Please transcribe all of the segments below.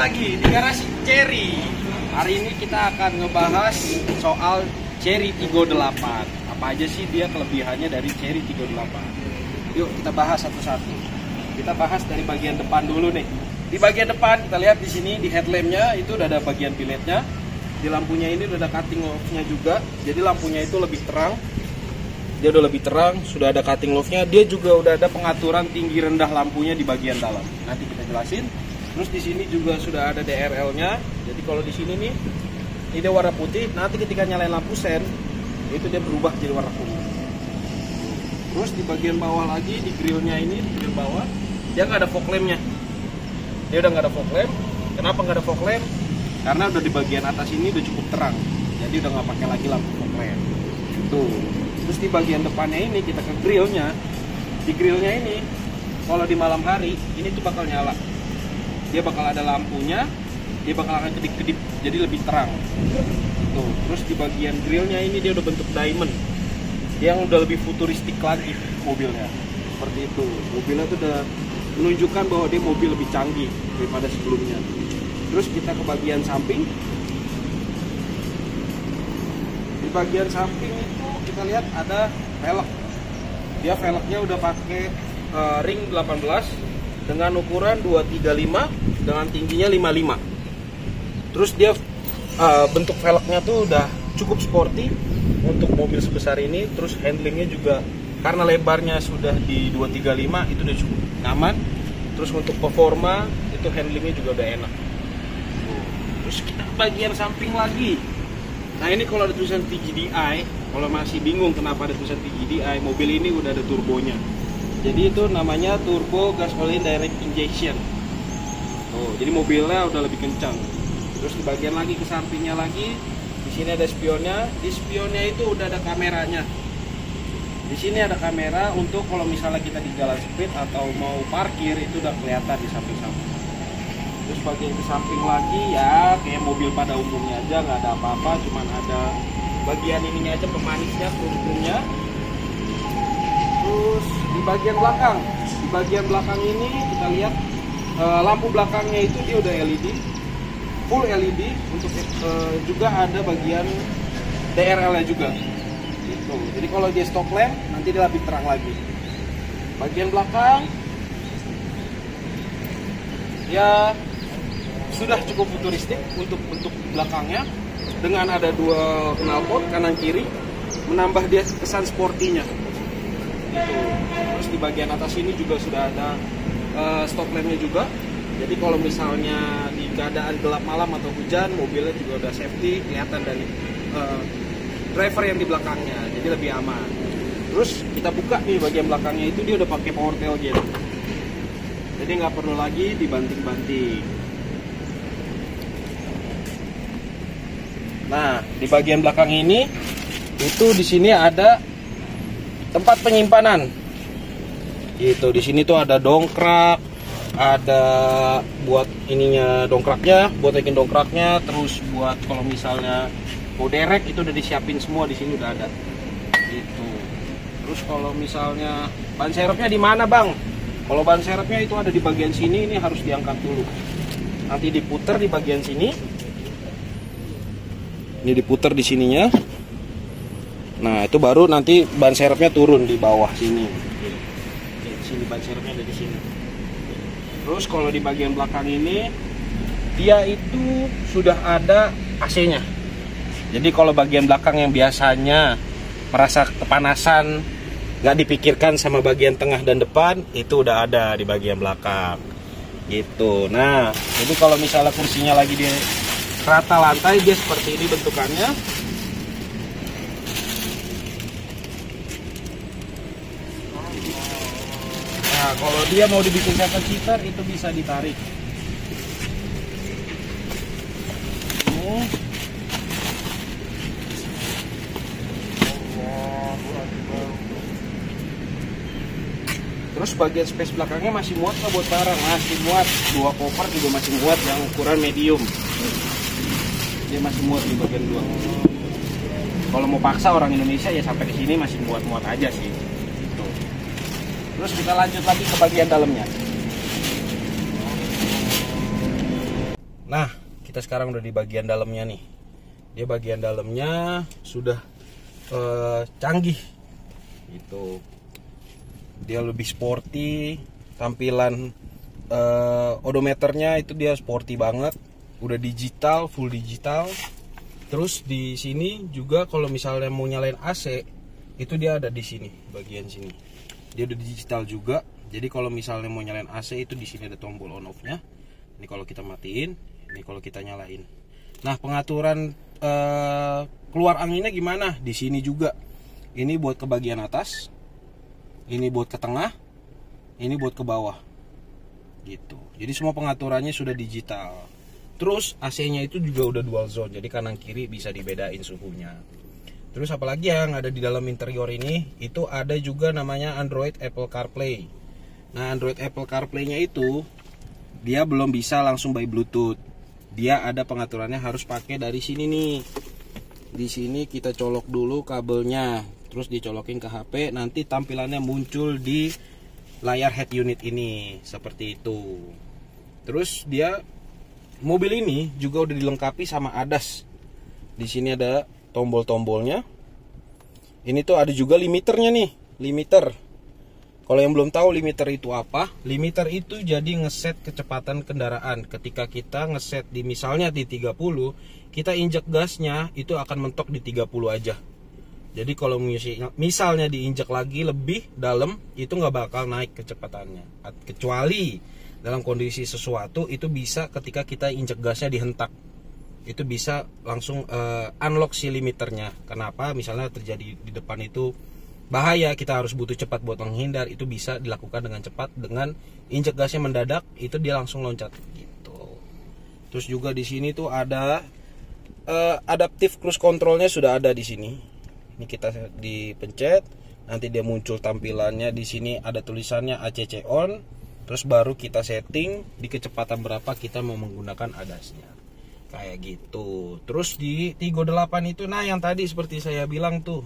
lagi di garasi Cherry. Hari ini kita akan ngebahas soal Cherry Tiggo 8. Apa aja sih dia kelebihannya dari Cherry Tiggo 8? Yuk kita bahas satu-satu. Kita bahas dari bagian depan dulu nih. Di bagian depan kita lihat di sini di headlampnya itu udah ada bagian biletnya. Di lampunya ini udah ada cutting love-nya juga. Jadi lampunya itu lebih terang. Dia udah lebih terang, sudah ada cutting love-nya. Dia juga udah ada pengaturan tinggi rendah lampunya di bagian dalam. Nanti kita jelasin. Terus di sini juga sudah ada DRL-nya. Jadi kalau di sini nih, ini dia warna putih. Nanti ketika nyalain lampu sen, itu dia berubah jadi warna kuning. Terus di bagian bawah lagi, di grillnya ini, di bagian bawah, dia nggak ada fog lamp-nya. Dia udah nggak ada fog lamp. Kenapa nggak ada fog lamp? Karena udah di bagian atas ini udah cukup terang. Jadi udah nggak pakai lagi lampu fog lamp. Tuh. Terus di bagian depannya ini kita ke grillnya. Di grillnya ini, kalau di malam hari, ini tuh bakal nyala. Dia bakal ada lampunya, dia bakal akan kedip-kedip, jadi lebih terang. Tuh, terus di bagian grillnya ini dia udah bentuk diamond, yang udah lebih futuristik lagi mobilnya. Seperti itu, mobilnya tuh udah menunjukkan bahwa dia mobil lebih canggih daripada sebelumnya. Terus kita ke bagian samping. Di bagian samping itu kita lihat ada velg. Dia velgnya udah pakai ring 18 dengan ukuran 235 dengan tingginya 55. Terus dia bentuk velgnya tuh udah cukup sporty untuk mobil sebesar ini. Terus handlingnya juga karena lebarnya sudah di 235 itu udah cukup nyaman. Terus untuk performa itu handlingnya juga udah enak. Terus kita bagian samping lagi. Nah ini kalau ada tulisan TGDI, kalau masih bingung kenapa ada tulisan TGDI, mobil ini udah ada turbonya. Jadi itu namanya turbo gasoline direct injection. Oh, jadi mobilnya udah lebih kencang. Terus di bagian lagi ke sampingnya lagi, di sini ada spionnya. Di spionnya itu udah ada kameranya. Di sini ada kamera untuk kalau misalnya kita di jalan speed atau mau parkir itu udah kelihatan di samping-samping. Terus bagian ke samping lagi ya kayak mobil pada umumnya aja, nggak ada apa-apa, cuman ada bagian ininya aja pemanisnya, peluru-pelurunya. Terus di bagian belakang ini kita lihat lampu belakangnya itu dia udah LED, full LED. Untuk juga ada bagian DRL-nya juga. Gitu. Jadi kalau dia stop lamp nanti dia lebih terang lagi. Bagian belakang ya sudah cukup futuristik untuk bentuk belakangnya dengan ada dua knalpot kanan kiri, menambah dia kesan sportinya. Gitu. Terus di bagian atas ini juga sudah ada stop lampnya juga. Jadi kalau misalnya di keadaan gelap malam atau hujan, mobilnya juga udah safety, kelihatan dari driver yang di belakangnya, jadi lebih aman. Terus kita buka nih bagian belakangnya itu dia udah pakai power tailgate. Jadi nggak perlu lagi dibanting-banting. Nah di bagian belakang ini itu di sini ada tempat penyimpanan. Gitu, di sini tuh ada dongkrak, ada buat ininya dongkraknya, buat naikin dongkraknya, terus buat kalau misalnya mau derek itu udah disiapin semua di sini udah ada. Gitu. Terus kalau misalnya ban serepnya di mana, Bang? Kalau ban serepnya itu ada di bagian sini, ini harus diangkat dulu. Nanti diputer di bagian sini. Ini diputer di sininya. Nah, itu baru nanti ban serepnya turun di bawah sini. Di sini ban serepnya ada di sini. Terus kalau di bagian belakang ini dia itu sudah ada AC-nya. Jadi kalau bagian belakang yang biasanya merasa kepanasan, nggak dipikirkan sama bagian tengah dan depan, itu udah ada di bagian belakang. Gitu. Nah, jadi kalau misalnya kursinya lagi di rata lantai, dia seperti ini bentukannya. Nah, kalau dia mau dibikin 7-seater itu bisa ditarik. Terus bagian space belakangnya masih muat nggak buat barang? Masih muat. 2 koper juga masih muat yang ukuran medium. Dia masih muat di bagian 2. Kalau mau paksa orang Indonesia ya sampai ke sini masih muat-muat aja sih. Gitu. Terus kita lanjut lagi ke bagian dalamnya. kita sekarang udah di bagian dalamnya nih. Dia bagian dalamnya sudah canggih gitu. Dia lebih sporty, tampilan odometernya itu dia sporty banget, udah digital, full digital. Terus di sini juga kalau misalnya mau nyalain AC itu dia ada di sini, bagian sini. Dia udah digital juga. Jadi kalau misalnya mau nyalain AC itu di sini ada tombol on off-nya. Ini kalau kita matiin, ini kalau kita nyalain. Nah, pengaturan keluar anginnya gimana? Di sini juga. Ini buat ke bagian atas. Ini buat ke tengah. Ini buat ke bawah. Gitu. Jadi semua pengaturannya sudah digital. Terus AC-nya itu juga udah dual zone. Jadi kanan kiri bisa dibedain suhunya. Terus apalagi yang ada di dalam interior ini, itu ada juga namanya Android Apple CarPlay. Nah, Android Apple CarPlay-nya itu dia belum bisa langsung by Bluetooth. Dia ada pengaturannya harus pakai dari sini nih. Di sini kita colok dulu kabelnya, terus dicolokin ke HP, nanti tampilannya muncul di layar head unit ini seperti itu. Terus dia mobil ini juga udah dilengkapi sama ADAS. Di sini ada tombol-tombolnya. Ini tuh ada juga limiternya nih, limiter. Kalau yang belum tahu limiter itu apa, limiter itu jadi ngeset kecepatan kendaraan. Ketika kita ngeset di misalnya di 30, kita injek gasnya itu akan mentok di 30 aja. Jadi kalau misalnya diinjek lagi lebih dalam, itu nggak bakal naik kecepatannya. Kecuali dalam kondisi sesuatu itu bisa ketika kita injek gasnya dihentak. Itu bisa langsung unlock si limiternya. Kenapa? Misalnya terjadi di depan itu bahaya, kita harus butuh cepat buat menghindar, itu bisa dilakukan dengan cepat dengan injek gasnya mendadak, itu dia langsung loncat gitu. Terus juga di sini tuh ada adaptive cruise controlnya sudah ada di sini. Ini kita dipencet, nanti dia muncul tampilannya. Di sini ada tulisannya ACC on, terus baru kita setting di kecepatan berapa kita mau menggunakan ADAS-nya. Kayak gitu. Terus di Tigo 8 itu, nah yang tadi seperti saya bilang tuh.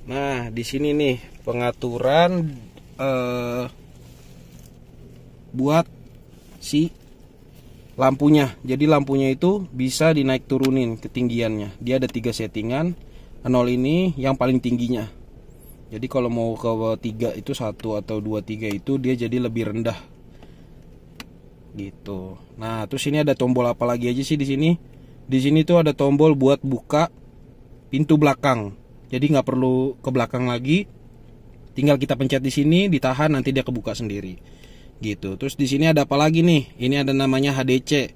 Nah, di sini nih pengaturan buat si lampunya. Jadi lampunya itu bisa dinaik turunin ketinggiannya. Dia ada 3 settingan. 0 ini yang paling tingginya. Jadi kalau mau ke 3 itu 1 atau 2, 3 itu dia jadi lebih rendah. Gitu. Nah, terus ini ada tombol apa lagi aja sih di sini? Di sini tuh ada tombol buat buka pintu belakang. Jadi nggak perlu ke belakang lagi, tinggal kita pencet di sini, ditahan, nanti dia kebuka sendiri. Gitu. Terus di sini ada apa lagi nih? Ini ada namanya HDC.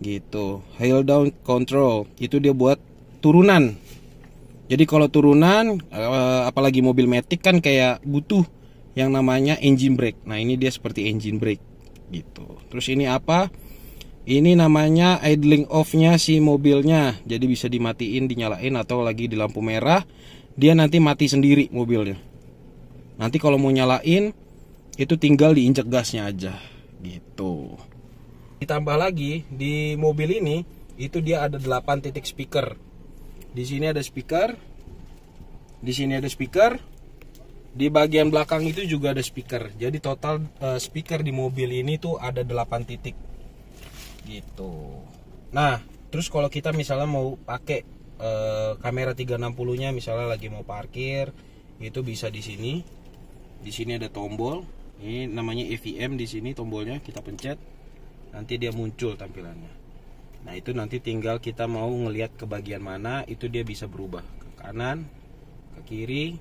Gitu. Hill down control. Itu dia buat turunan. Jadi kalau turunan, apalagi mobil matic kan kayak butuh yang namanya engine brake. Nah, ini dia seperti engine brake. Gitu. Terus ini apa? Ini namanya idling off-nya si mobilnya. Jadi bisa dimatiin, dinyalain, atau lagi di lampu merah, dia nanti mati sendiri mobilnya. Nanti kalau mau nyalain, itu tinggal diinjek gasnya aja. Gitu. Ditambah lagi di mobil ini, itu dia ada 8 titik speaker. Di sini ada speaker. Di sini ada speaker. Di bagian belakang itu juga ada speaker. Jadi total speaker di mobil ini tuh ada 8 titik. Gitu. Nah, terus kalau kita misalnya mau pakai kamera 360-nya, misalnya lagi mau parkir, itu bisa di sini. Di sini ada tombol. Ini namanya EVM, di sini tombolnya kita pencet, nanti dia muncul tampilannya. Nah, itu nanti tinggal kita mau ngelihat ke bagian mana, itu dia bisa berubah ke kanan, ke kiri,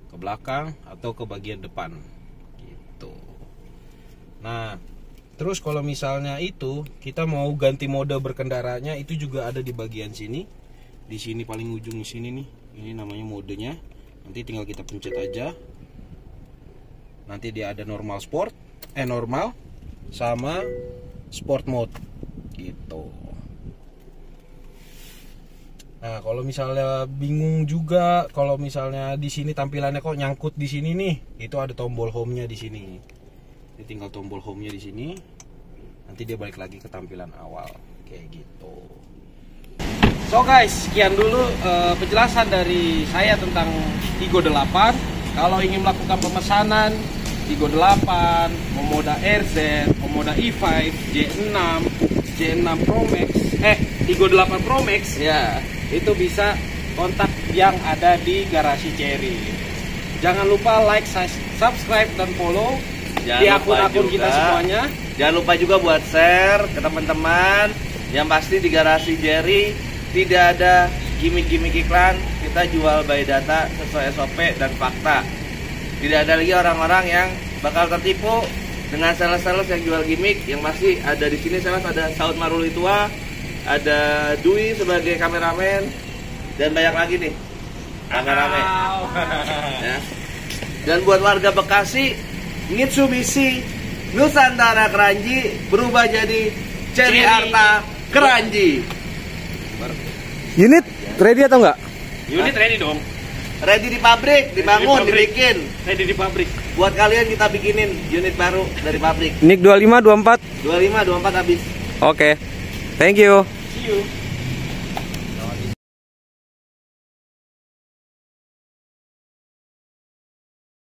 ke belakang, atau ke bagian depan. Gitu. Nah, terus kalau misalnya itu kita mau ganti mode berkendaranya, itu juga ada di bagian sini. Di sini paling ujung di sini nih. Ini namanya modenya. Nanti tinggal kita pencet aja. Nanti dia ada normal sport, normal sama sport mode gitu. Nah, kalau misalnya bingung juga, kalau misalnya di sini tampilannya kok nyangkut di sini nih, itu ada tombol home-nya di sini. Jadi tinggal tombol home-nya di sini. Nanti dia balik lagi ke tampilan awal kayak gitu. So guys, sekian dulu penjelasan dari saya tentang Tigo 8. Kalau ingin melakukan pemesanan Tigo 8, Omoda RZ, Omoda i5, J6, J6 Pro Max, Tigo 8 Pro Max Ya. itu bisa kontak yang ada di garasi Cherry. Jangan lupa like, subscribe dan follow Jangan di lupa akun-akun juga. kita semuanya. Jangan lupa juga buat share ke teman-teman. Yang pasti di garasi Cherry tidak ada gimmick-gimmick iklan. Kita jual by data sesuai SOP dan fakta. Tidak ada lagi orang-orang yang bakal tertipu dengan sales-sales yang jual gimmick. Yang pasti ada di sini sales ada Saud Marulitua, ada Dwi sebagai kameramen, dan banyak lagi nih kameramen. Ya. Dan buat warga Bekasi, Mitsubishi Nusantara Keranji berubah jadi Cherry Arta Keranji. Unit ready atau enggak? Unit ready dong. Ready di pabrik, dibangun, pabrik. dibikin. Ready di pabrik. Buat kalian kita bikinin unit baru dari pabrik. NIK 25 24. 25 24 habis. Oke. Thank you. See you.